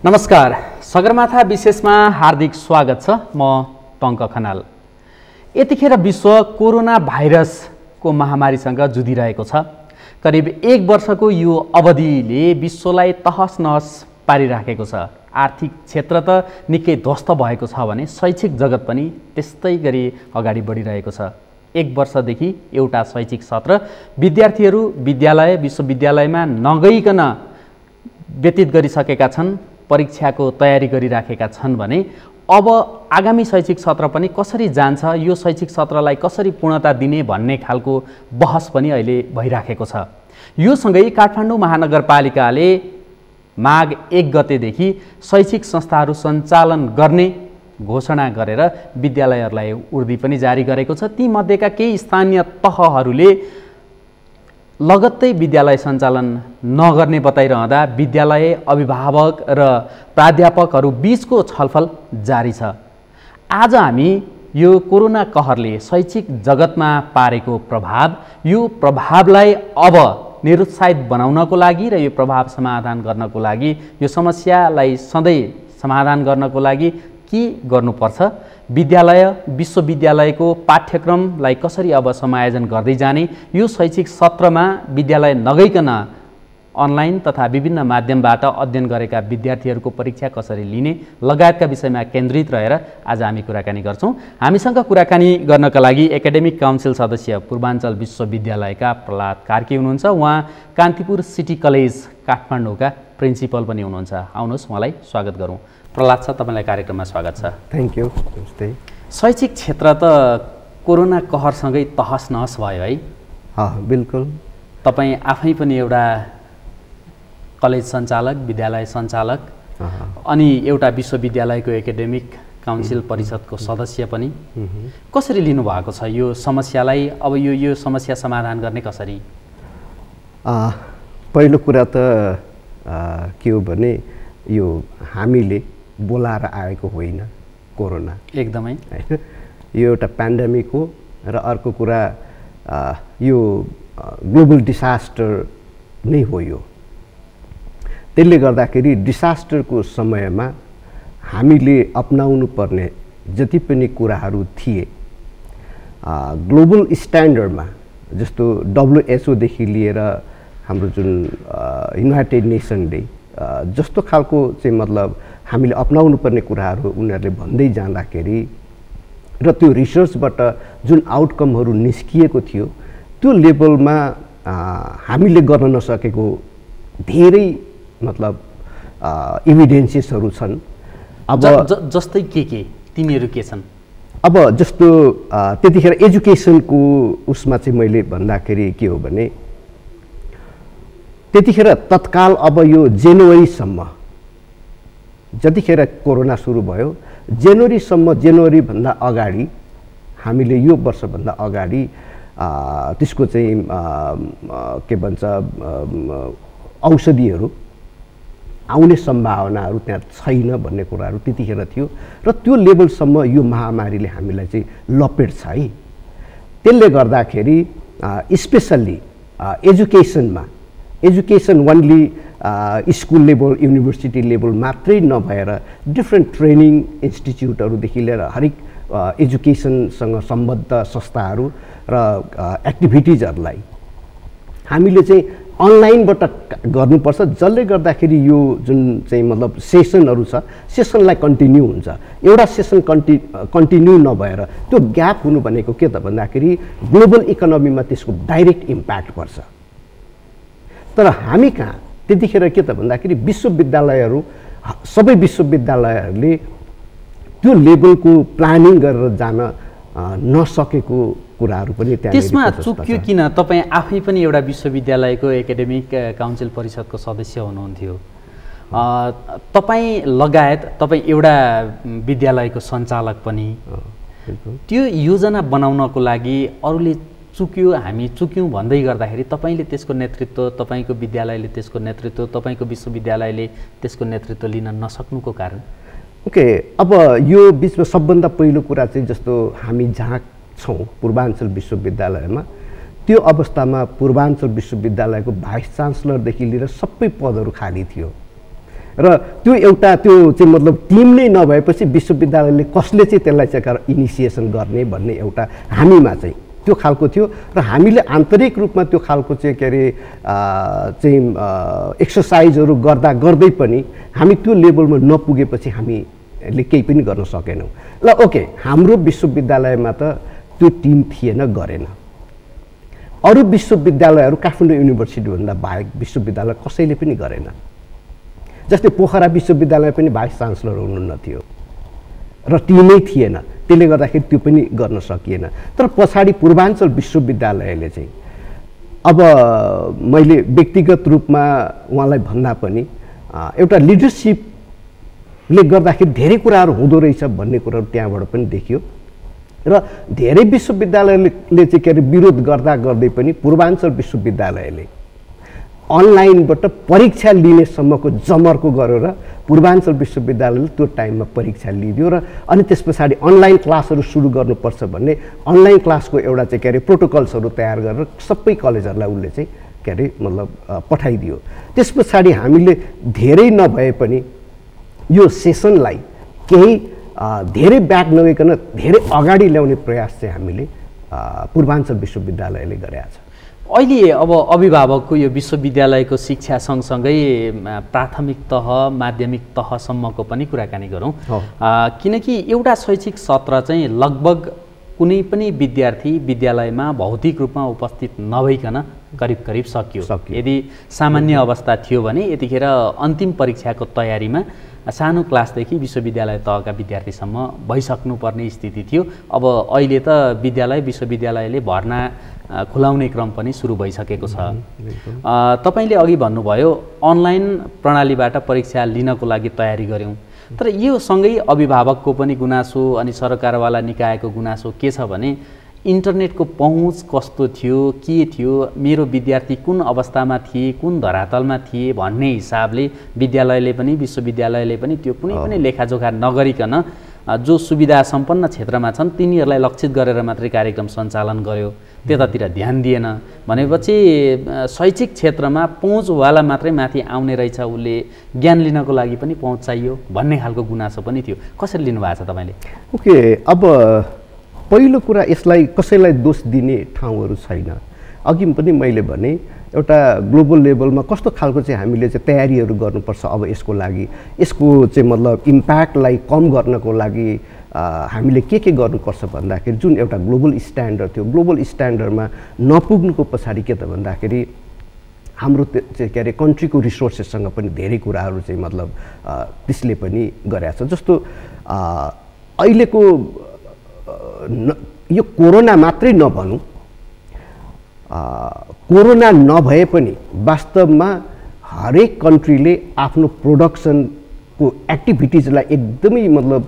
नमस्कार, सगरमाथा विशेषमा हार्दिक स्वागत छ। म टङ्क खनाल। यतिखेर विश्व कोरोना भाइरसको महामारीसँग जुधिरहेको छ। करिब 1 वर्षको यो अवधिले विश्वलाई तहस नहस पारिराखेको छ। आर्थिक क्षेत्र त निकै ध्वस्त भएको छ भने शैक्षिक जगत पनि त्यस्तै गरी अगाडि बढिरहेको छ। 1 वर्षदेखि एउटा शैक्षिक सत्र विद्यार्थीहरू विद्यालय विश्वविद्यालयमा नगइकन व्यतीत गरिसकेका छन्, परीक्षाको तयारी गरिराखेका छन् भने अब आगामी शैक्षिक सत्र पनि कसरी जान्छ, यो शैक्षिक सत्रलाई कसरी पूर्णता दिने भन्ने खालको बहस पनि अहिले भइराखेको छ। यो सँगै काठमाडौँ महानगरपालिकाले माघ 1 गतेदेखि शैक्षिक संस्थाहरू सञ्चालन गर्ने घोषणा गरेर विद्यालयहरूलाई उर्दी पनि जारी गरेको छ। ती मध्येका केही स्थानीय तहहरूले लगत्तै विद्यालय सञ्चालन नगर्ने बताइरहँदा विद्यालय अभिभावक र प्राध्यापकहरू बीचको छलफल जारी छ। आज हामी यो कोरोना कहरले शैक्षिक जगतमा पारेको प्रभाव, यो प्रभावलाई अब निरुत्साहित बनाउनको लागि र यो प्रभाव समाधान गर्नको लागि, यो समस्यालाई सधैँ समाधान गर्नको लागि के गर्नुपर्छ, विद्यालय विश्वविद्यालयको पाठ्यक्रमलाई कसरी अब समायोजन गर्दै जाने, यो शैक्षिक सत्रमा विद्यालय नगइकन अनलाइन तथा विभिन्न माध्यमबाट अध्ययन गरेका विद्यार्थीहरूको परीक्षा कसरी लिने लगायतका विषयमा केन्द्रित रहेर आज हामी कुराकानी गर्छौँ। हामीसँग कुराकानी गर्नका लागि एकाडेमिक काउन्सिल सदस्य पूर्वाञ्चल विश्वविद्यालयका प्रहलाद कार्की हुनुहुन्छ। उहाँ कान्तिपुर सिटी कलेज काठमाडौँका प्रिन्सिपल पनि हुनुहुन्छ। आउनुहोस् उहाँलाई स्वागत गरौँ। प्रहलाद सर, तपाईँलाई कार्यक्रममा स्वागत छ। Thank you. नमस्ते। शैक्षिक क्षेत्र त कोरोना कहरसँगै तहस नहस भयो है? बिल्कुल। तपाईँ आफै पनि एउटा कलेज सञ्चालक, विद्यालय सञ्चालक अनि एउटा विश्वविद्यालयको एकाडेमिक काउन्सिल परिषदको सदस्य पनि। कसरी लिनुभएको छ यो समस्यालाई? अब यो समस्या समाधान गर्ने कसरी? पहिलो कुरा त के हो भने यो हामीले बोलाएर आएको होइन कोरोना, एकदमै होइन। यो एउटा पेन्डेमिक हो र अर्को कुरा यो ग्लोबल डिसास्टर नै हो। यो त्यसले गर्दाखेरि डिसास्टरको समयमा हामीले अपनाउनु पर्ने जति पनि कुराहरू थिए ग्लोबल स्ट्यान्डर्डमा, जस्तो WHO देखि लिएर हाम्रो जुन युनाइटेड नेसनले जस्तो खालको चाहिँ मतलब हामीले अपनाउनु पर्ने कुराहरू उनीहरूले भन्दै जाँदाखेरि र त्यो रिसर्चबाट जुन आउटकमहरू निस्किएको थियो त्यो लेभलमा हामीले गर्न नसकेको धेरै मतलब इभिडेन्सेसहरू छन्। अब जस्तै के तिनीहरू के छन्? अब जस्तो त्यतिखेर एजुकेसनको उसमा चाहिँ मैले भन्दाखेरि के हो भने त्यतिखेर तत्काल अब यो जनवरीसम्म, जतिखेर कोरोना सुरु भयो जनवरीभन्दा अगाडि हामीले यो वर्षभन्दा अगाडि त्यसको चाहिँ के भन्छ औषधिहरू आउने सम्भावनाहरू त्यहाँ छैन भन्ने कुराहरू त्यतिखेर थियो र त्यो लेभलसम्म यो महामारीले हामीलाई चाहिँ लपेट्छ है। त्यसले गर्दाखेरि specially education only school level university level मात्रै नभएर डिफ्रेन्ट ट्रेनिङ इन्स्टिट्युटहरूदेखि लिएर हरेक एजुकेसनसँग सम्बद्ध संस्थाहरू र एक्टिभिटिजहरूलाई हामीले चाहिँ अनलाइनबाट गर्नुपर्छ, जसले गर्दाखेरि यो जुन चाहिँ मतलब सेसनहरू छ सेसनलाई कन्टिन्यू हुन्छ। एउटा सेसन कन्टिन्यू नभएर त्यो ग्याप हुनु भनेको के त भन्दाखेरि ग्लोबल इकोनोमीमा त्यसको डाइरेक्ट इम्प्याक्ट पर्छ। तर हामी कहाँ त्यतिखेर के त भन्दाखेरि विश्वविद्यालयहरू सबै विश्वविद्यालयहरूले त्यो लेभलको प्लानिङ गरेर जान नसकेको कुराहरू पनि त्यहाँ त्यसमा चुक्यो किन? तपाईँ आफै पनि एउटा विश्वविद्यालयको एकाडेमिक काउन्सिल परिषदको सदस्य हुनुहुन्थ्यो। तपाईँ लगायत तपाईँ एउटा विद्यालयको सञ्चालक पनि। त्यो योजना बनाउनको लागि अरूले हामी चुक्यौँ भन्दै गर्दाखेरि तपाईँले त्यसको नेतृत्व, तपाईँको विद्यालयले त्यसको नेतृत्व, तपाईँको विश्वविद्यालयले त्यसको नेतृत्व लिन नसक्नुको कारण? ओके, अब यो बिचमा सबभन्दा पहिलो कुरा चाहिँ जस्तो हामी जहाँ छौँ पूर्वाञ्चल विश्वविद्यालयमा, त्यो अवस्थामा पूर्वाञ्चल विश्वविद्यालयको भाइस चान्सलरदेखि लिएर सबै पदहरू खाली थियो। र त्यो एउटा त्यो चाहिँ मतलब टिम नै नभएपछि विश्वविद्यालयले कसले चाहिँ त्यसलाई चाहिँ इनिसिएसन गर्ने भन्ने एउटा हामीमा चाहिँ त्यो खालको थियो र हामीले आन्तरिक रूपमा त्यो खालको चाहिँ के अरे चाहिँ एक्सर्साइजहरू गर्दा गर्दै पनि हामी त्यो लेभलमा नपुगेपछि हामीले केही पनि गर्न सकेनौँ। ल ओके, हाम्रो विश्वविद्यालयमा त त्यो टिम थिएन, गरेन। अरू विश्वविद्यालयहरू काठमाडौँ युनिभर्सिटीभन्दा बाहेक विश्वविद्यालय कसैले पनि गरेन। जस्तै पोखरा विश्वविद्यालय पनि भाइस चान्सलर हुनुहुन्न थियो र टिमै थिएन, त्यसले गर्दाखेरि त्यो पनि गर्न सकिएन। तर पछाडि पूर्वाञ्चल विश्वविद्यालयले चाहिँ अब मैले व्यक्तिगत रूपमा उहाँलाई भन्दा पनि एउटा लिडरसिपले गर्दाखेरि धेरै कुराहरू हुँदो रहेछ भन्ने कुराहरू त्यहाँबाट पनि देखियो र धेरै विश्वविद्यालयले चाहिँ के अरे विरोध गर्दा गर्दै पनि पूर्वाञ्चल विश्वविद्यालयले अनलाइनबाट परीक्षा लिनेसम्मको जमर्को गरेर पूर्वाञ्चल विश्वविद्यालयले त्यो टाइममा परीक्षा लिइदियो र अनि त्यस पछाडि अनलाइन क्लासहरू सुरु गर्नुपर्छ भन्ने अनलाइन क्लासको एउटा चाहिँ के अरे प्रोटोकल्सहरू तयार गरेर सबै कलेजहरूलाई उसले चाहिँ के अरे मतलब पठाइदियो। त्यस पछाडि हामीले धेरै नभए पनि यो सेसनलाई केही धेरै ब्याक नगइकन धेरै अगाडि ल्याउने प्रयास चाहिँ हामीले पूर्वाञ्चल विश्वविद्यालयले गरेका छ। अहिले अब अभिभावकको यो विश्वविद्यालयको शिक्षा सँगसँगै प्राथमिक तह माध्यमिक तहसम्मको पनि कुराकानी गरौँ, किनकि एउटा शैक्षिक सत्र चाहिँ लगभग कुनै पनि विद्यार्थी विद्यालयमा भौतिक रूपमा उपस्थित नभइकन करिब करिब सकियो। यदि सामान्य अवस्था थियो भने यतिखेर अन्तिम परीक्षाको तयारीमा सानो क्लासदेखि विश्वविद्यालय तहका विद्यार्थीसम्म भइसक्नुपर्ने स्थिति थियो। अब अहिले त विश्वविद्यालयले भर्ना खुलाउने क्रम पनि सुरु भइसकेको छ। तपाईले अघि भन्नुभयो अनलाइन प्रणालीबाट परीक्षा लिनको लागि तयारी गर्यौं, तर यो सँगै अभिभावकको पनि गुनासो अनि सरकारवाला निकायको गुनासो के छ भने इन्टरनेटको पहुँच कस्तो थियो, के थियो, मेरो विद्यार्थी कुन अवस्थामा थिए, कुन धरातलमा थिए भन्ने हिसाबले विद्यालयले पनि विश्वविद्यालयले पनि त्यो कुनै पनि लेखाजोखा नगरिकन जो सुविधा सम्पन्न क्षेत्रमा छन् तिनीहरूलाई लक्षित गरेर मात्रै कार्यक्रम सञ्चालन गर्यो, त्यतातिर ध्यान दिएन। भनेपछि शैक्षिक क्षेत्रमा पहुँचवाला मात्रै माथि आउने रहेछ, उसले ज्ञान लिनको लागि पनि पहुँच चाहियो भन्ने खालको गुनासो पनि थियो। कसरी लिनुभएको छ तपाईँले? ओके, अब पहिलो कुरा यसलाई कसैलाई दोष दिने ठाउँहरू छैन। अघि पनि मैले भने एउटा ग्लोबल लेभलमा कस्तो खालको चाहिँ हामीले चाहिँ तयारीहरू गर्नुपर्छ अब यसको लागि, यसको चाहिँ मतलब इम्प्याक्टलाई कम गर्नको लागि हामीले के गर्नुपर्छ भन्दाखेरि जुन एउटा ग्लोबल स्ट्यान्डर्ड थियो, ग्लोबल स्ट्यान्डर्डमा नपुग्नुको पछाडि के त भन्दाखेरि हाम्रो चाहिँ के अरे कन्ट्रीको रिसोर्सेससँग पनि धेरै कुराहरू चाहिँ मतलब त्यसले पनि गरेको छ। जस्तो अहिलेको यो कोरोना मात्रै नभनौँ, कोरोना नभए पनि वास्तवमा हरेक कन्ट्रीले आफ्नो प्रोडक्सनको एक्टिभिटिजलाई एकदमै मतलब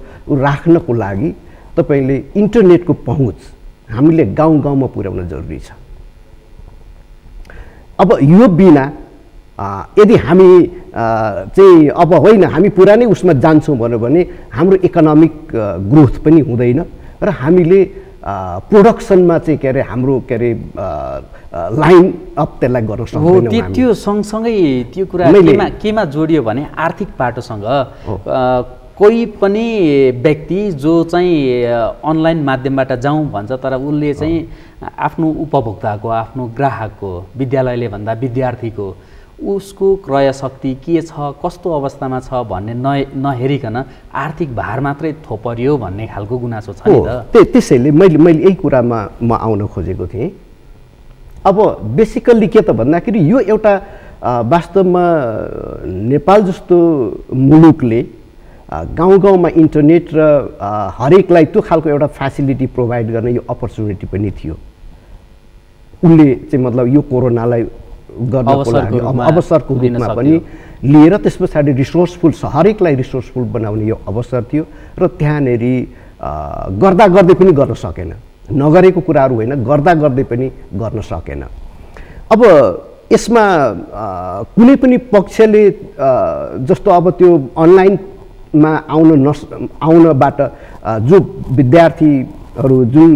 राख्नको लागि तपाईले इन्टरनेटको पहुँच हामीले गाउँ गाउँमा पुर्याउन जरुरी छ। अब यो बिना यदि हामी चाहिँ अब होइन हामी पुरानै उसमा जान्छौँ भने हाम्रो इकोनोमिक ग्रोथ पनि हुँदैन र हामीले प्रोडक्सनमा चाहिँ के अरे हाम्रो के अरे लाइन अप त्यसलाई गर्न सक्दैनौँ। त्यो सँगसँगै त्यो कुरा केमा जोडियो भने आर्थिक पाटोसँग कोही पनि व्यक्ति जो चाहिँ अनलाइन माध्यमबाट जाउँ भन्छ तर उसले चाहिँ आफ्नो उपभोक्ताको, आफ्नो ग्राहकको, विद्यालयले भन्दा विद्यार्थीको उसको क्रय शक्ति के छ, कस्तो अवस्थामा छ भन्ने नहेरिकन आर्थिक भार मात्रै थोपरियो भन्ने खालको गुनासो छ नि त। त्यसैले मैले यही कुरामा म आउन खोजेको थिएँ। अब बेसिकल्ली के त भन्दाखेरि यो एउटा वास्तवमा नेपाल जस्तो मुलुकले गाउँ गाउँमा इन्टरनेट र हरेकलाई त्यो खालको एउटा फेसिलिटी प्रोभाइड गर्ने यो अपर्च्युनिटी पनि थियो। उसले चाहिँ मतलब यो कोरोनालाई गर्नको लागि अवसरको रूपमा पनि लिएर त्यस पछाडि रिसोर्सफुल हरेकलाई रिसोर्सफुल बनाउने यो अवसर थियो र त्यहाँनेरि गर्दा गर्दै पनि गर्न सकेन, नगरेको कुराहरू होइन, गर्दा गर्दै पनि गर्न सकेन। अब यसमा कुनै पनि पक्षले जस्तो अब त्यो अनलाइनमा आउनबाट जो विद्यार्थीहरू जुन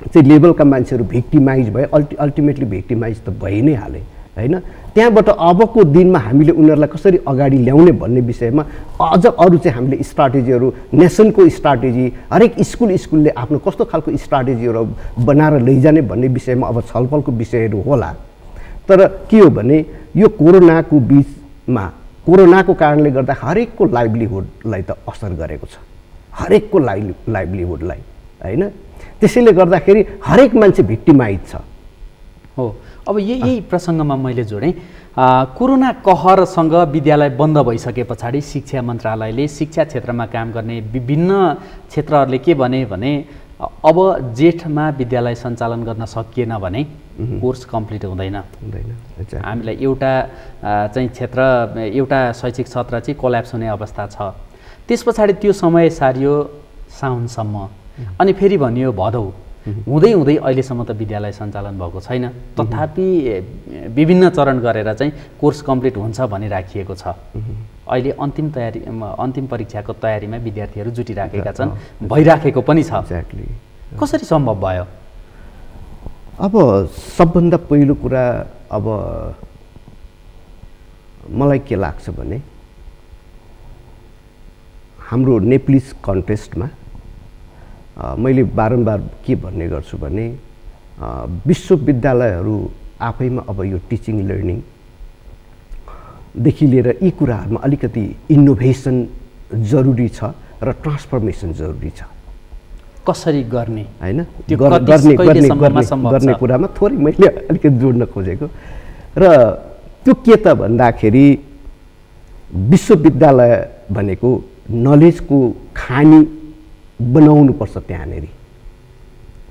चाहिँ लेभलका मान्छेहरू भिक्टिमाइज भए, अल्टिमेटली भिक्टिमाइज त भइ नै हाले होइन। त्यहाँबाट अबको दिनमा हामीले उनीहरूलाई कसरी अगाडि ल्याउने भन्ने विषयमा अझ अरू चाहिँ हामीले स्ट्राटेजीहरू, नेसनको स्ट्राटेजी, हरेक स्कुलले आफ्नो कस्तो खालको स्ट्राटेजीहरू बनाएर लैजाने भन्ने विषयमा अब छलफलको विषयहरू होला। तर के हो भने यो कोरोनाको बिचमा कोरोनाको कारणले गर्दा हरेकको लाइभलीहुडलाई त असर गरेको छ, हरेकको लाइभलीहुडलाई, होइन? त्यसैले गर्दाखेरि हरेक मान्छे भिक्टिमाइज छ। हो, अब यही प्रसङ्गमा मैले जोडेँ, कोरोना कहरसँग विद्यालय बन्द भइसके पछाडि शिक्षा मन्त्रालयले शिक्षा क्षेत्रमा काम गर्ने विभिन्न क्षेत्रहरूले के भने अब जेठमा विद्यालय सञ्चालन गर्न सकिएन भने कोर्स कम्प्लिट हुँदैन। हामीलाई एउटा चाहिँ क्षेत्र, एउटा शैक्षिक सत्र चाहिँ कोल्याप्स हुने अवस्था छ। त्यस पछाडि त्यो समय सारियो साउनसम्म, अनि फेरि भनियो भदौ, हुँदै हुँदै अहिलेसम्म त विद्यालय सञ्चालन भएको छैन। तथापि विभिन्न चरण गरेर चाहिँ कोर्स कम्प्लिट हुन्छ भनी राखिएको छ। अहिले अन्तिम परीक्षाको तयारीमा विद्यार्थीहरू जुटिराखेका छन्, भइराखेको पनि छ। कसरी सम्भव भयो? अब सबभन्दा पहिलो कुरा, अब मलाई के लाग्छ भने हाम्रो नेप्लिज कन्टेस्टमा मैले बारम्बार के भन्ने गर्छु भने विश्वविद्यालयहरू आफैमा अब यो टिचिङ लर्निङदेखि लिएर यी कुराहरूमा अलिकति इनोभेसन जरुरी छ र ट्रान्सफर्मेसन जरुरी छ। कसरी गर्ने, होइन? गर्ने कुरामा थोरै मैले अलिकति जोड्न खोजेको। र त्यो के त भन्दाखेरि विश्वविद्यालय भनेको नलेजको खानी बनाउनुपर्छ त्यहाँनेरि,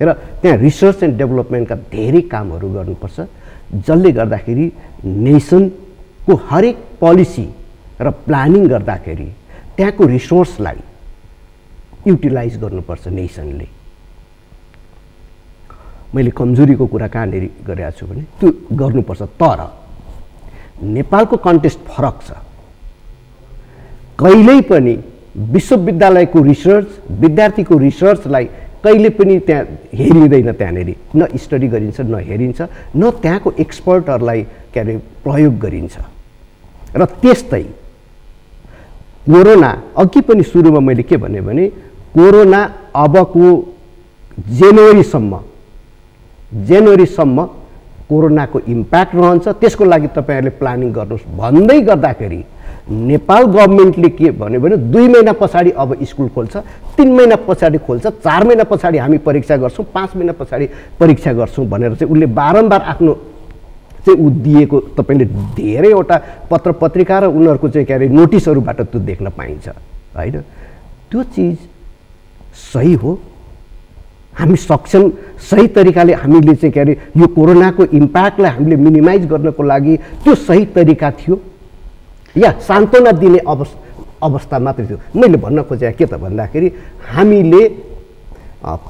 र त्यहाँ रिसर्च एन्ड डेभलपमेन्टका धेरै कामहरू गर्नुपर्छ, जसले गर्दाखेरि नेसनको हरेक पोलिसी र प्लानिङ गर्दाखेरि त्यहाँको रिसोर्सलाई युटिलाइज गर्नुपर्छ नेसनले। मैले कमजोरीको कुरा कहाँनिर गरेको छु भने त्यो गर्नुपर्छ। तर नेपालको कन्टेक्स्ट फरक छ। कहिल्यै पनि विश्वविद्यालयको रिसर्च, विद्यार्थीको रिसर्चलाई कहिले पनि त्यहाँ हेरिँदैन। त्यहाँनिर न स्टडी गरिन्छ, न हेरिन्छ, न त्यहाँको एक्सपर्टहरूलाई के अरे प्रयोग गरिन्छ। र त्यस्तै कोरोना, अघि पनि सुरुमा मैले के भने कोरोना अबको जनवरीसम्म कोरोनाको इम्प्याक्ट रहन्छ, त्यसको लागि तपाईँहरूले प्लानिङ गर्नुहोस् भन्दै गर्दाखेरि नेपाल गभर्मेन्टले के भन्यो भने 2 महिना पछाडि अब स्कुल खोल्छ, 3 महिना पछाडि खोल्छ, 4 महिना पछाडि हामी परीक्षा गर्छौँ, 5 महिना पछाडि परीक्षा गर्छौँ भनेर चाहिँ उसले बारम्बार आफ्नो चाहिँ दिएको तपाईँले धेरैवटा पत्र पत्रिका र उनीहरूको चाहिँ के अरे नोटिसहरूबाट त्यो देख्न पाइन्छ, होइन? त्यो चिज सही हो। हामी सक्षम सही तरिकाले हामीले चाहिँ के अरे यो कोरोनाको इम्प्याक्टलाई हामीले मिनिमाइज गर्नको लागि त्यो सही तरिका थियो या सान्त्वना दिने अवस्था मात्रै थियो? मैले भन्न खोजेको के त भन्दाखेरि हामीले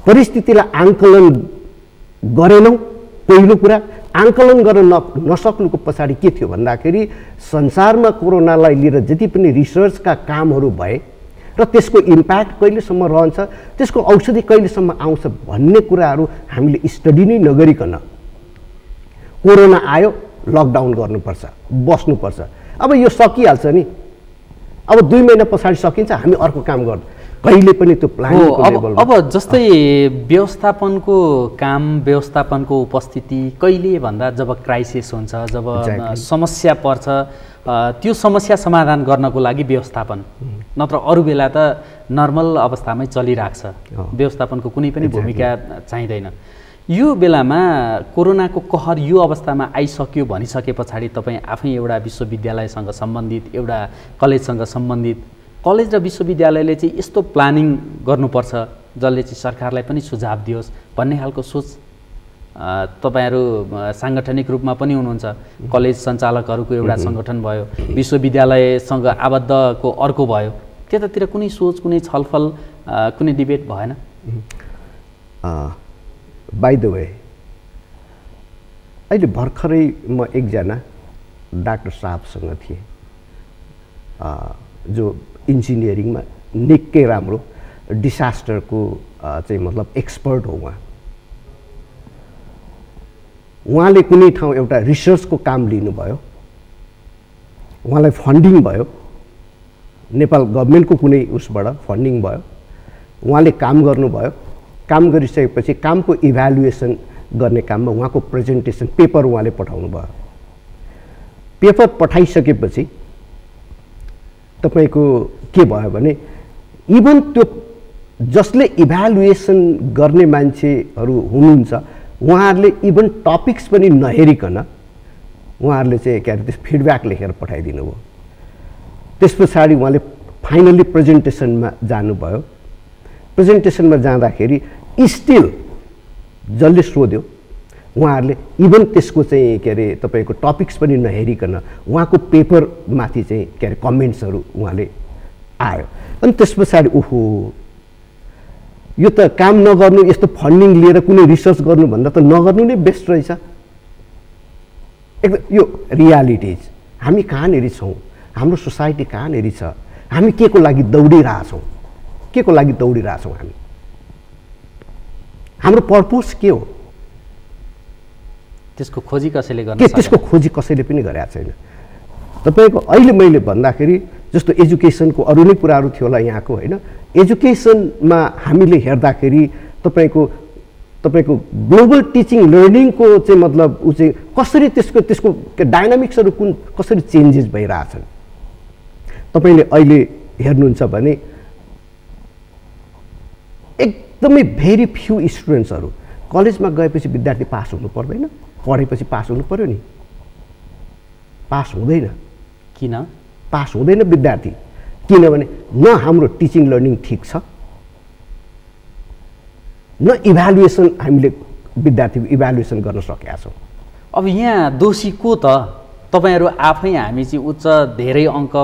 परिस्थितिलाई आङ्कलन गरेनौँ। पहिलो कुरा, आङ्कलन गर्न नसक्नुको पछाडि के थियो भन्दाखेरि संसारमा कोरोनालाई लिएर जति पनि रिसर्चका कामहरू भए र त्यसको इम्प्याक्ट कहिलेसम्म रहन्छ, त्यसको औषधि कहिलेसम्म आउँछ भन्ने कुराहरू हामीले स्टडी नै नगरिकन कोरोना आयो, लकडाउन गर्नुपर्छ, बस्नुपर्छ। अब यो सकिहाल्छ नि, अब 2 महिना पछाडि सकिन्छ, हामी अर्को काम गर्छ, कहिले पनि त्यो प्लानिङको लेभलमा। अब जस्तै व्यवस्थापनको काम, व्यवस्थापनको उपस्थिति कहिले भन्दा जब क्राइसिस हुन्छ, जब समस्या पर्छ, त्यो समस्या समाधान गर्नको लागि व्यवस्थापन, नत्र अरू बेला त नर्मल अवस्थामै चलिरहेको छ, व्यवस्थापनको कुनै पनि भूमिका चाहिँदैन। यो बेलामा कोरोनाको कहर यो अवस्थामा आइसक्यो भनिसके पछाडि तपाईँ आफै एउटा विश्वविद्यालयसँग सम्बन्धित, एउटा कलेजसँग सम्बन्धित, कलेज र विश्वविद्यालयले चाहिँ यस्तो प्लानिङ गर्नुपर्छ जसले चाहिँ सरकारलाई पनि सुझाव दियोस् भन्ने खालको सोच तपाईँहरू साङ्गठनिक रूपमा पनि हुनुहुन्छ। कलेज सञ्चालकहरूको एउटा सङ्गठन भयो, विश्वविद्यालयसँग आबद्धको अर्को भयो, त्यतातिर कुनै सोच, कुनै छलफल, कुनै डिबेट भएन? बाई द वे, अहिले भर्खरै म एकजना डाक्टर साहबसँग थिएँ जो इन्जिनियरिङमा निकै राम्रो डिसास्टरको चाहिँ मतलब एक्सपर्ट हो। उहाँले कुनै ठाउँ एउटा रिसर्चको काम लिनुभयो उहाँलाई फन्डिङ भयो, नेपाल गभर्मेन्टको कुनै उसबाट फन्डिङ भयो, उहाँले काम गर्नुभयो। काम गरिसकेपछि कामको इभ्यालुएसन गर्ने काममा उहाँको प्रेजेन्टेसन पेपर उहाँले पठाउनु भयो। पेपर पठाइसकेपछि तपाईँको के भयो भने इभन त्यो जसले इभ्यालुएसन गर्ने मान्छेहरू हुनुहुन्छ उहाँहरूले इभन टपिक्स पनि नहेरिकन उहाँहरूले चाहिँ के अरे त्यस फिडब्याक लेखेर पठाइदिनु भयो। त्यस पछाडि उहाँले फाइनल्ली प्रेजेन्टेसनमा जानुभयो। प्रेजेन्टेसनमा जाँदाखेरि स्टिल जसले सोध्यो उहाँहरूले इभन त्यसको चाहिँ के अरे तपाईँको टपिक्स पनि नहेरिकन उहाँको पेपरमाथि चाहिँ के अरे कमेन्ट्सहरू उहाँले आयो। अनि त्यस पछाडि ओहो यो त काम नगर्नु, यस्तो फन्डिङ लिएर कुनै रिसर्च गर्नुभन्दा त नगर्नु नै बेस्ट रहेछ। एकदम यो रियालिटिज हामी कहाँनिर छौँ, हाम्रो सोसाइटी कहाँनिर छ, हामी के को लागि दौडिरहेछौँ, के को लागि दौडिरहेछौँ, हाम्रो पर्पस के हो, त्यसको खोजी कसैले गर्न के त्यसको खोजी कसैले पनि गरेको छैन। तपाईँको अहिले मैले भन्दाखेरि जस्तो एजुकेसनको अरू नै कुराहरू थियो होला यहाँको होइन, एजुकेसनमा हामीले हेर्दाखेरि तपाईँको ग्लोबल टिचिङ लर्निङको चाहिँ मतलब ऊ चाहिँ कसरी त्यसको डाइनामिक्सहरू कुन कसरी चेन्जेस भइरहेछन् तपाईँले अहिले हेर्नुहुन्छ भने एकदमै भेरी फ्यु स्टुडेन्ट्सहरू कलेजमा गएपछि विद्यार्थी पास हुनु पर्दैन, पढेपछि पास हुनु पर्यो नि, पास हुँदैन। किन पास हुँदैन विद्यार्थी? किनभने न हाम्रो टिचिङ लर्निङ ठिक छ, न इभ्यालुएसन हामीले विद्यार्थीको इभ्यालुएसन गर्न सकेका छौँ। अब यहाँ दोषी को त? तपाईहरू आफै हामी चाहिँ उच्च धेरै अङ्क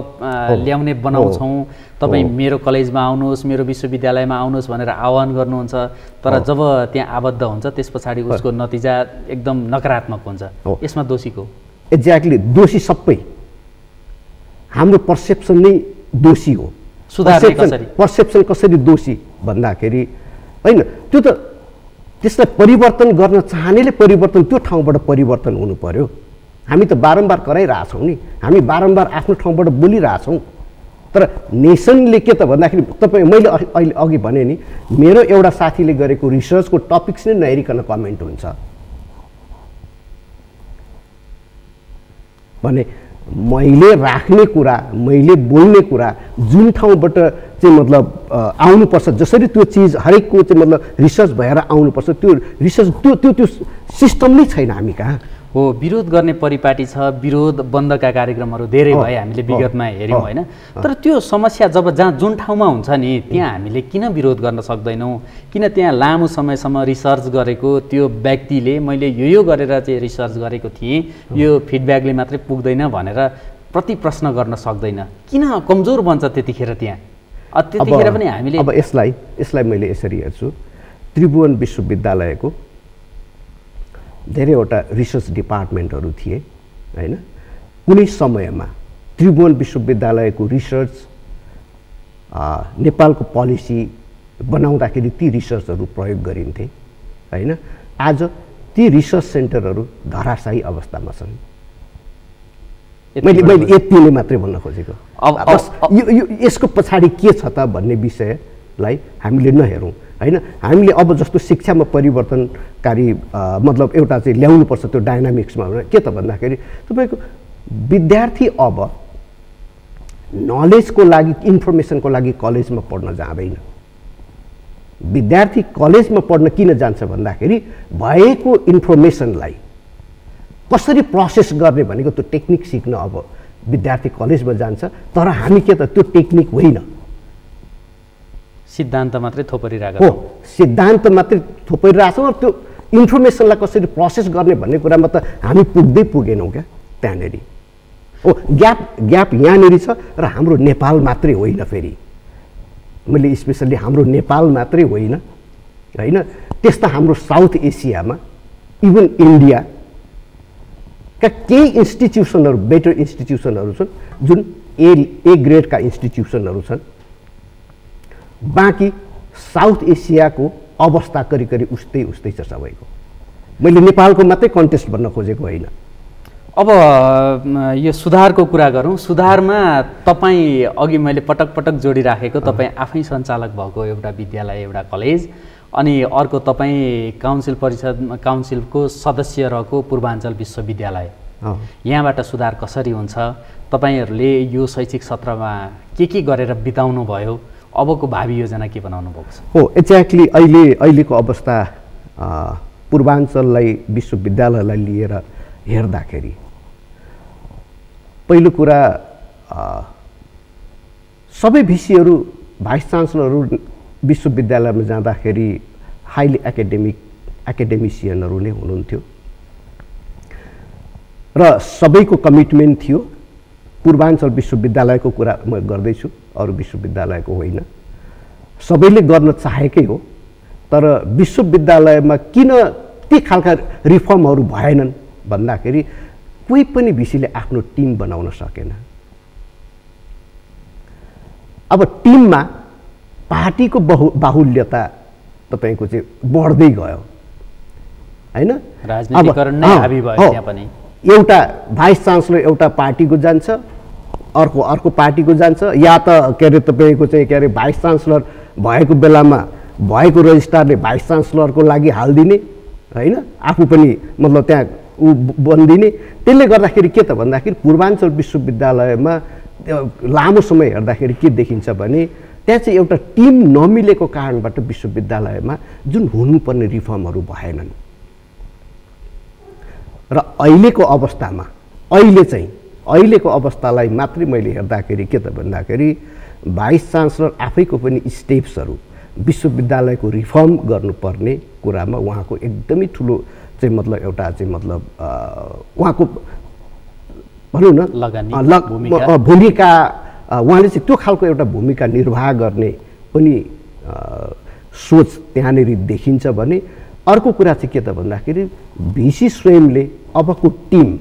ल्याउने बनाउँछौँ, तपाईँ मेरो कलेजमा आउनुहोस्, मेरो विश्वविद्यालयमा आउनुहोस् भनेर आह्वान गर्नुहुन्छ, तर जब त्यहाँ आबद्ध हुन्छ त्यस पछाडि उसको नतिजा एकदम नकारात्मक हुन्छ। यसमा दोषी को? एक्ज्याक्टली, दोषी सबै हाम्रो पर्सेप्सन नै दोषी हो। सुधार्ने कसरी? पर्सेप्सन कसरी दोषी भन्दाखेरि होइन, त्यो त त्यसलाई परिवर्तन गर्न चाहनेले परिवर्तन त्यो ठाउँबाट परिवर्तन हुनु पर्यो। हामी त बारम्बार कराइरहेछौँ नि, हामी बारम्बार आफ्नो ठाउँबाट बोलिरहेछौँ, तर नेसनले के त भन्दाखेरि तपाईँ मैले अहिले अघि भने नि मेरो एउटा साथीले गरेको रिसर्चको टपिक्स नै नहेरिकन कमेन्ट हुन्छ भने मैले राख्ने कुरा, मैले बोल्ने कुरा जुन ठाउँबाट चाहिँ मतलब आउनुपर्छ, जसरी त्यो चिज हरेकको चाहिँ मतलब रिसर्च भएर आउनुपर्छ, त्यो रिसर्च त्यो सिस्टम नै छैन हामी कहाँ। हो, विरोध गर्ने परिपाटी छ, विरोध बन्दका कार्यक्रमहरू धेरै भए हामीले विगतमा हेऱ्यौँ होइन, तर त्यो समस्या जब जुन ठाउँमा हुन्छ नि त्यहाँ हामीले किन विरोध गर्न सक्दैनौँ? किन त्यहाँ लामो समयसम्म रिसर्च गरेको त्यो व्यक्तिले मैले यो गरेर चाहिँ रिसर्च गरेको थिएँ, यो फिडब्याकले मात्रै पुग्दैन भनेर प्रति प्रश्न गर्न सक्दैन? किन कमजोर बन्छ त्यतिखेर त्यहाँ? त्यतिखेर पनि हामीले अब यसलाई मैले यसरी हेर्छु, त्रिभुवन विश्वविद्यालयको धेरैवटा रिसर्च डिपार्टमेन्टहरू थिए होइन। कुनै समयमा त्रिभुवन विश्वविद्यालयको रिसर्च नेपालको पोलिसी बनाउँदाखेरि ती रिसर्चहरू प्रयोग गरिन्थे होइन। आज ती रिसर्च सेन्टरहरू धराशायी अवस्थामा छन्। मैले यतिले मात्रै भन्न खोजेको। अब यसको पछाडि के छ त भन्ने विषयलाई हामीले नहेरौँ होइन। हामीले अब जस्तो शिक्षामा परिवर्तनकारी मतलब एउटा चाहिँ ल्याउनुपर्छ त्यो डाइनामिक्समा के त भन्दाखेरि तपाईँको विद्यार्थी अब नलेजको लागि, इन्फर्मेसनको लागि कलेजमा पढ्न जाँदैन। विद्यार्थी कलेजमा पढ्न किन जान्छ भन्दाखेरि भएको इन्फर्मेसनलाई कसरी प्रोसेस गर्ने भनेको त्यो टेक्निक सिक्न अब विद्यार्थी कलेजमा जान्छ। तर हामी के त त्यो टेक्निक होइन, सिद्धान्त मात्रै थोपरिरहेको हो, सिद्धान्त मात्रै थोपरिरहेछौँ। त्यो इन्फर्मेसनलाई कसरी प्रोसेस गर्ने भन्ने कुरामा त हामी पुगेनौँ क्या त्यहाँनिर। हो, ग्याप यहाँनिर छ र हाम्रो नेपाल मात्रै होइन, फेरि मैले स्पेसल्ली हाम्रो नेपाल मात्रै होइन होइन, त्यस्ता हाम्रो साउथ एसियामा इभन इन्डियाका केही इन्स्टिट्युसनहरू, बेटर इन्स्टिट्युसनहरू छन् जुन ए ग्रेडका इन्स्टिट्युसनहरू छन्। बाँकी साउथ एसियाको अवस्था करिब उस्तै छ सबैको। मैले नेपालको मात्रै कन्टेस्ट भन्न खोजेको होइन। अब यो सुधारको कुरा गरौँ। सुधारमा तपाईँ अघि मैले पटक पटक जोडिराखेको तपाईँ आफै सञ्चालक भएको एउटा विद्यालय, एउटा कलेज, अनि अर्को तपाईँ काउन्सिलको सदस्य रहेको पूर्वाञ्चल विश्वविद्यालय। यहाँबाट सुधार कसरी हुन्छ? तपाईँहरूले यो शैक्षिक सत्रमा के गरेर बिताउनु भयो? अबको भावी योजना के बनाउनु भएको छ? हो, एक्ज्याक्टली अहिलेको अवस्था पूर्वाञ्चललाई विश्वविद्यालयलाई लिएर हेर्दाखेरि पहिलो कुरा सबै भिसीहरू भाइस चान्सलरहरू विश्वविद्यालयमा जाँदाखेरि हाइली एकाडेमिसियनहरू नै हुनुहुन्थ्यो र सबैको कमिटमेन्ट थियो। पूर्वाञ्चल विश्वविद्यालयको कुरा म गर्दैछु, अरू विश्वविद्यालयको होइन। सबैले गर्न चाहेकै हो, तर विश्वविद्यालयमा किन ती खालका रिफर्महरू भएनन् भन्दाखेरि कोही पनि भिसीले आफ्नो टिम बनाउन सकेन। अब टिममा पार्टीको बाहुल्यता तपाईँको चाहिँ बढ्दै गयो हैन? राजनीतिकरण नै हाबी भयो त्यहाँ पनि। एउटा भाइस चान्सलर एउटा पार्टीको जान्छ, अर्को पार्टीको जान्छ, या त के अरे तपाईँको चाहिँ के अरे भाइस चान्सलर भएको बेलामा भएको रजिस्ट्रारले भाइस चान्सलरको लागि हालिदिने हैन, आफू पनि मतलब त्यहाँ ऊ बनिदिने। त्यसले गर्दाखेरि के त भन्दाखेरि पूर्वाञ्चल विश्वविद्यालयमा लामो समय हेर्दाखेरि के देखिन्छ भने त्यहाँ चाहिँ एउटा टिम नमिलेको कारणबाट विश्वविद्यालयमा जुन हुनुपर्ने रिफर्महरू भएनन्। र अहिलेको अवस्थामा अहिलेको अवस्थालाई मात्रै मैले हेर्दाखेरि के त भन्दाखेरि भाइस चान्सलर आफैको पनि स्टेप्सहरू विश्वविद्यालयको रिफर्म गर्नुपर्ने कुरामा उहाँको एकदमै ठुलो चाहिँ मतलब एउटा चाहिँ मतलब उहाँको भनौँ न भूमिका उहाँले चाहिँ त्यो खालको एउटा भूमिका निर्वाह गर्ने पनि सोच त्यहाँनिर देखिन्छ भने अर्को कुरा चाहिँ के त भन्दाखेरि भिसी स्वयंले अबको टिम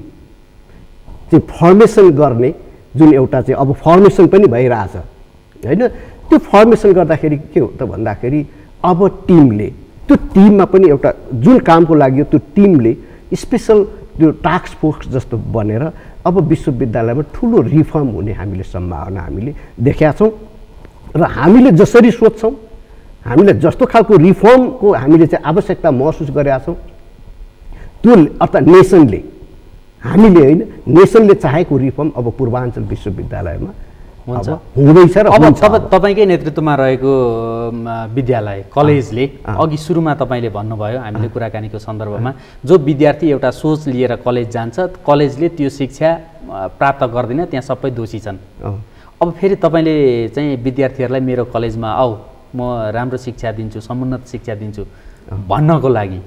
चाहिँ फर्मेसन गर्ने जुन एउटा चाहिँ अब फर्मेसन पनि भइरहेछ हैन, त्यो फर्मेसन गर्दाखेरि के हो त भन्दाखेरि अब टिमले त्यो टिममा पनि एउटा जुन कामको लागि त्यो टिमले स्पेसल त्यो टास्क फोर्स जस्तो बनेर अब विश्वविद्यालयमा ठुलो रिफर्म हुने हामीले सम्भावना हामीले देखेका छौँ। र हामीले जसरी सोच्छौँ, हामीले जस्तो खालको रिफर्मको हामीले चाहिँ आवश्यकता महसुस गरेका छौँ, त्यो अर्थात् नेसनले हामीले होइन नेसनले चाहेको रिफर्म अब पूर्वाञ्चल विश्वविद्यालयमा हुँदैछ। र अब तपाईँकै नेतृत्वमा रहेको विद्यालय कलेजले अघि सुरुमा तपाईँले भन्नुभयो हामीले कुराकानीको सन्दर्भमा जो विद्यार्थी एउटा सोच लिएर कलेज जान्छ, कलेजले त्यो शिक्षा प्राप्त गर्दैन, त्यहाँ सबै दोषी छन्। अब फेरि तपाईँले चाहिँ विद्यार्थीहरूलाई मेरो कलेजमा आऊ, म राम्रो शिक्षा दिन्छु, समुन्नत शिक्षा दिन्छु भन्नको लागि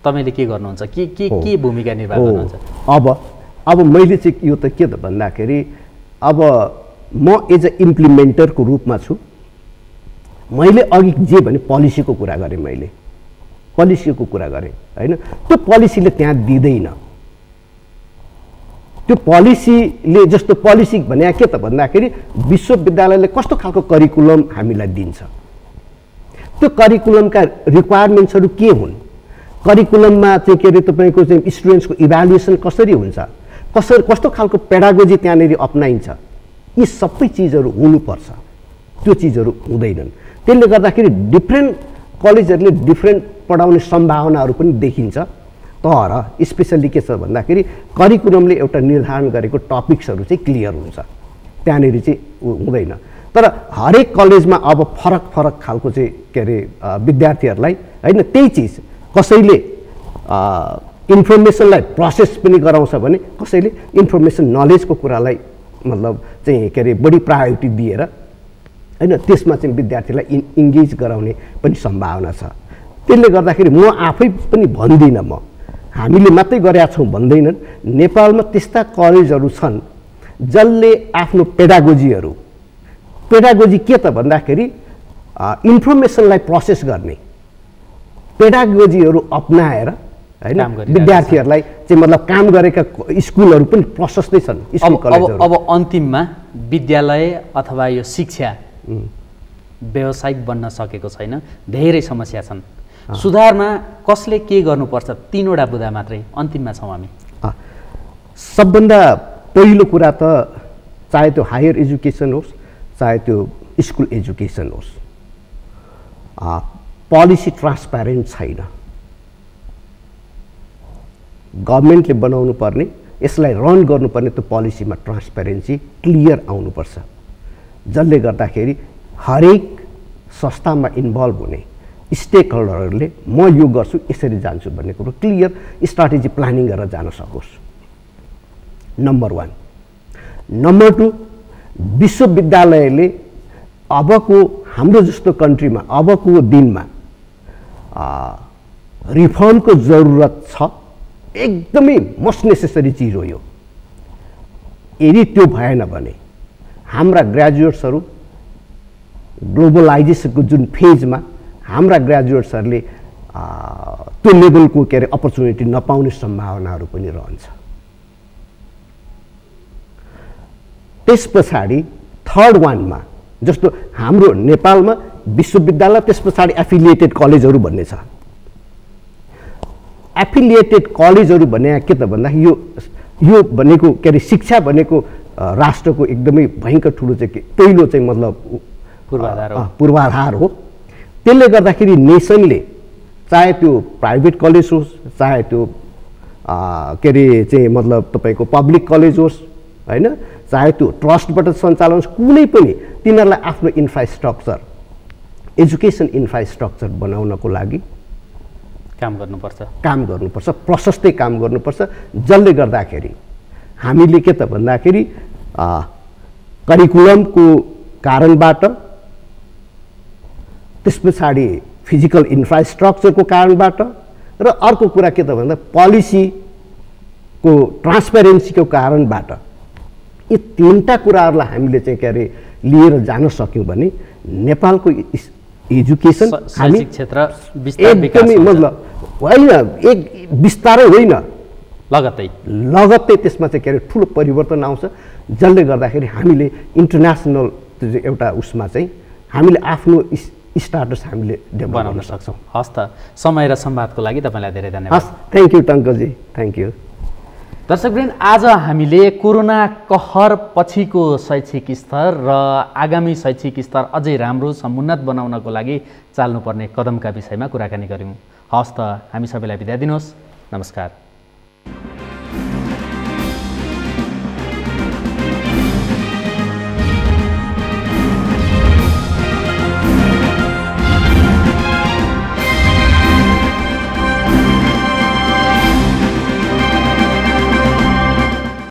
तपाईँले के गर्नुहुन्छ? के भूमिका निर्वाह गर्नुहुन्छ? अब मैले चाहिँ यो त के त भन्दाखेरि अब म एज अ इम्प्लिमेन्टरको रूपमा छु। मैले अघि जे भने पोलिसीको कुरा गरेँ, मैले पोलिसीको कुरा गरेँ होइन, त्यो पोलिसीले त्यहाँ दिँदैन। त्यो पोलिसीले जस्तो पोलिसी भने के त भन्दाखेरि विश्वविद्यालयले कस्तो खालको करिकुलम हामीलाई दिन्छ, त्यो करिकुलमका रिक्वायरमेन्ट्सहरू के हुन्, करिकुलममा चाहिँ के अरे तपाईँको चाहिँ स्टुडेन्ट्सको इभ्यालुएसन कसरी हुन्छ, कस्तो खालको पेडागोजी त्यहाँनिर अप्नाइन्छ, यी सबै चिजहरू हुनुपर्छ। त्यो चिजहरू हुँदैनन्। त्यसले गर्दाखेरि डिफ्रेन्ट कलेजहरूले डिफ्रेन्ट पढाउने सम्भावनाहरू पनि देखिन्छ। तर स्पेसल्ली के छ भन्दाखेरि करिकुलमले एउटा निर्धारण गरेको टपिक्सहरू चाहिँ क्लियर हुन्छ, त्यहाँनिर चाहिँ हुँदैन। तर हरेक कलेजमा अब फरक फरक खालको चाहिँ के अरे विद्यार्थीहरूलाई होइन त्यही चिज कसैले इन्फर्मेसनलाई प्रोसेस पनि गराउँछ भने कसैले इन्फर्मेसन नलेजको कुरालाई मतलब चाहिँ के अरे बढी प्रायोरिटी दिएर होइन त्यसमा चाहिँ विद्यार्थीलाई इन्गेज गराउने पनि सम्भावना छ। त्यसले गर्दाखेरि म आफै पनि भन्दिनँ, म हामीले मात्रै गरेका छौँ भन्दैनन्। नेपालमा त्यस्ता कलेजहरू छन् जसले आफ्नो पेडागोजी के त भन्दाखेरि इन्फर्मेसनलाई प्रोसेस गर्ने पेडागोजीहरू अप्नाएर हैन विद्यार्थीहरूलाई चाहिँ मतलब काम गरेका स्कुलहरू पनि प्रशस्तै छन्। अब अन्तिममा विद्यालय अथवा यो शिक्षा व्यावसायिक बन्न सकेको छैन, धेरै समस्या छन्। सुधारमा कसले के गर्नुपर्छ? तीनवटा बुँदा मात्रै अन्तिममा छौँ हामी। सबभन्दा पहिलो कुरा त चाहे त्यो हायर एजुकेसन होस् चाहे त्यो स्कुल एजुकेसन होस्, पोलिसी ट्रान्सप्यारेन्ट छैन। गभर्मेन्टले बनाउनु पर्ने, यसलाई रन गर्नुपर्ने त्यो पोलिसीमा ट्रान्सप्यारेन्सी क्लियर आउनुपर्छ, जसले गर्दाखेरि हरेक संस्थामा इन्भल्भ हुने स्टेक होल्डरहरूले म यो गर्छु यसरी जान्छु भन्ने कुरो क्लियर स्ट्राटेजी प्लानिङ गरेर जान सकोस्। नम्बर 1। नम्बर 2, विश्वविद्यालयले अबको हाम्रो जस्तो कन्ट्रीमा अबको दिनमा रिफर्मको जरुरत छ, एकदमै मोस्ट नेसेसरी चिज हो यो। यदि त्यो भएन भने हाम्रा ग्रेजुएट्सहरू ग्लोबलाइजेसनको जुन फेजमा हाम्रा ग्रेजुएट्सहरूले त्यो लेभलको के अरे अपर्च्युनिटी नपाउने सम्भावनाहरू पनि रहन्छ। त्यस पछाडि थर्ड वानमा जस्तो हाम्रो नेपालमा विश्वविद्यालय त्यस पछाडि एफिलिएटेड कलेजहरू भन्ने छ। एफिलिएटेड कलेजहरू भने के त भन्दा यो भनेको के अरे शिक्षा भनेको राष्ट्रको एकदमै भयङ्कर ठुलो चाहिँ पहिलो चाहिँ मतलब पूर्वाधार हो। त्यसले गर्दाखेरि नेसनले चाहे त्यो प्राइभेट कलेज होस् चाहे त्यो के अरे चाहिँ मतलब तपाईँको पब्लिक कलेज होस् होइन, चाहे त्यो ट्रस्टबाट सञ्चालन होस्, कुनै पनि तिनीहरूलाई आफ्नो इन्फ्रास्ट्रक्चर एजुकेसन इन्फ्रास्ट्रक्चर बनाउनको लागि काम गर्नुपर्छ, प्रशस्तै काम गर्नुपर्छ, जसले गर्दाखेरि हामीले के त भन्दाखेरि करिकुलमको कारणबाट, त्यस पछाडि फिजिकल इन्फ्रास्ट्रक्चरको कारणबाट, र अर्को कुरा के त भन्दा पोलिसीको ट्रान्सपेरेन्सीको कारणबाट यी तीनटा कुराहरूलाई हामीले चाहिँ के अरे लिएर जान सक्यौँ भने नेपालको एजुकेसन शैक्षिक क्षेत्र एकदमै मतलब होइन, एक बिस्तारै होइन लगत्तै त्यसमा चाहिँ के अरे ठुलो परिवर्तन आउँछ, जसले गर्दाखेरि हामीले इन्टरनेसनल एउटा उसमा चाहिँ हामीले आफ्नो स्टाटस हामीले डेभलप गर्न सक्छौँ। हस् त, समय र संवादको लागि तपाईँलाई धेरै धन्यवाद। हस्, थ्याङ्क यू टङ्कजी, थ्याङ्क यू। दर्शकवृन्द, आज हामीले कोरोना कहर पछिको शैक्षिक स्तर र आगामी शैक्षिक स्तर अझै राम्रो समुन्नत बनाउनको लागि चाल्नुपर्ने कदमका विषयमा कुराकानी गऱ्यौँ। हस् त, हामी सबैलाई बिदा दिनुहोस्। नमस्कार।